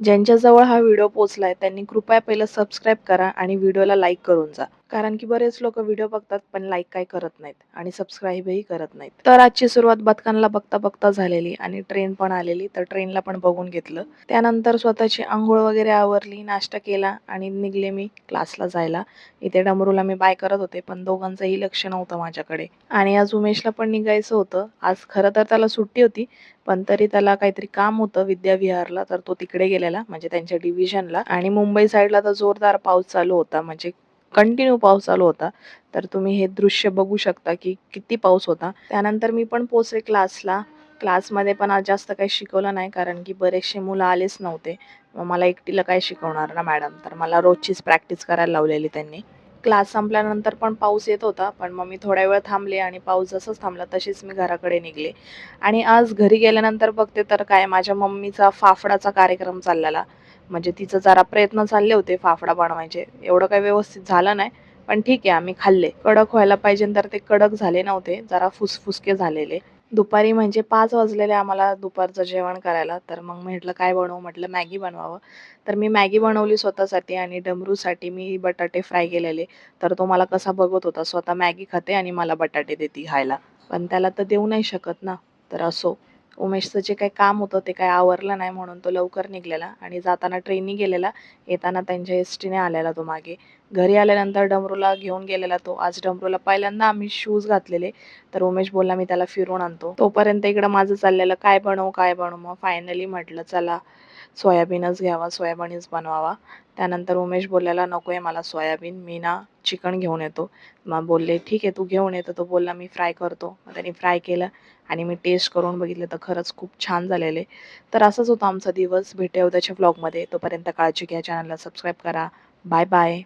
ज्यांच्याजवळ हा व्हिडिओ पोहोचलाय त्यांनी कृपया पहिलं सबस्क्राईब करा आणि व्हिडिओला लाईक करून जा. कारण की बरेच लोकं व्हिडिओ बघतात पण लाईक काही करत नाहीत आणि सबस्क्राईबही करत नाहीत. तर आजची सुरुवात बदकांना बघता-बघता झालेली आणि ट्रेन पण आलेली, तर ट्रेनला पण बघून घेतलं. त्यानंतर स्वतःची अंघोळ वगैरे आवरली, नाश्ता केला आणि निघले मी क्लासला जायला. इथे डमरूला मी बाय करत होते, पण दोघांचंही लक्ष नव्हतं माझ्याकडे. आणि आज उमेशला पण निघायचं होतं. आज खरं तर त्याला सुट्टी होती, पण तरी त्याला काहीतरी काम होतं विद्याविहारला, तर तो तिकडे गेलेला म्हणजे त्यांच्या डिव्हिजनला. आणि मुंबई साईडला तर जोरदार पाऊस चालू होता, म्हणजे कंटिन्यू पाऊस चालू होता. तर तुम्ही हे दृश्य बघू शकता की किती पाऊस होता. त्यानंतर मी पण पोहोचले क्लासला. क्लासमध्ये पण आज जास्त काही शिकवलं नाही, कारण की बरेचसे मुलं आलेच नव्हते. मग मला एकटीला काय शिकवणार ना मॅडम, तर मला रोजचीच प्रॅक्टिस करायला लावलेली त्यांनी. क्लास संपल्यानंतर पण पाऊस येत होता, पण मग मी थोड्या वेळ थांबले आणि पाऊस जसंच थांबला तशीच मी घराकडे निघले. आणि आज घरी गेल्यानंतर बघते तर काय, माझ्या मम्मीचा फाफडाचा कार्यक्रम चाललेला. म्हणजे तिचं जरा प्रयत्न चालले होते फाफडा बनवायचे. एवढं काही व्यवस्थित झालं नाही, पण ठीक आहे आम्ही खाल्ले. कडक व्हायला पाहिजे तर ते कडक झाले नव्हते, जरा फुसफुसके झालेले. दुपारी म्हणजे 5 वाजलेले आम्हाला दुपारचं जेवण करायला. तर मग म्हटलं काय बनवू? म्हटलं मॅगी बनवावं. तर मी मॅगी बनवली स्वतःसाठी आणि डमरूसाठी मी बटाटे फ्राय केलेले. तर तो मला कसा बघत होता, स्वतः मॅगी खाते आणि मला बटाटे देते खायला. पण त्याला तर देऊ नाही शकत ना. तर असो. उमेशचं जे काही काम होतं ते काही आवरलं नाही, म्हणून तो लवकर निघालेला आणि जाताना ट्रेननी गेलेला, येताना त्यांच्या एसटीने आलेला तो मागे. घरी आल्यानंतर डमरूला घेऊन गेलेला तो. आज डमरूला पहिल्यांदा आम्ही शूज घातलेले, तर उमेश बोलला मी त्याला फिरवून आणतो. तोपर्यंत इकडं माझं चाललेलं काय बनवू, काय बनवू? मग फायनली म्हटलं चला सोयाबीनच घ्यावा, सोयाबीनच बनवावा. त्यानंतर उमेश बोललेला नको आहे मला सोयाबीन, मी ना चिकन घेऊन येतो. मग बोलले ठीक आहे तू घेऊन ये. तो बोलला मी फ्राय करतो. मग त्याने फ्राय केलं आणि मी टेस्ट करून बघितलं तर खरंच खूप छान झालेले. तर असंच होता आमचा दिवस. भेटूया उद्याच्या व्लॉगमध्ये. तोपर्यंत काळजी घ्या. चॅनलला सबस्क्राईब करा. Bye bye.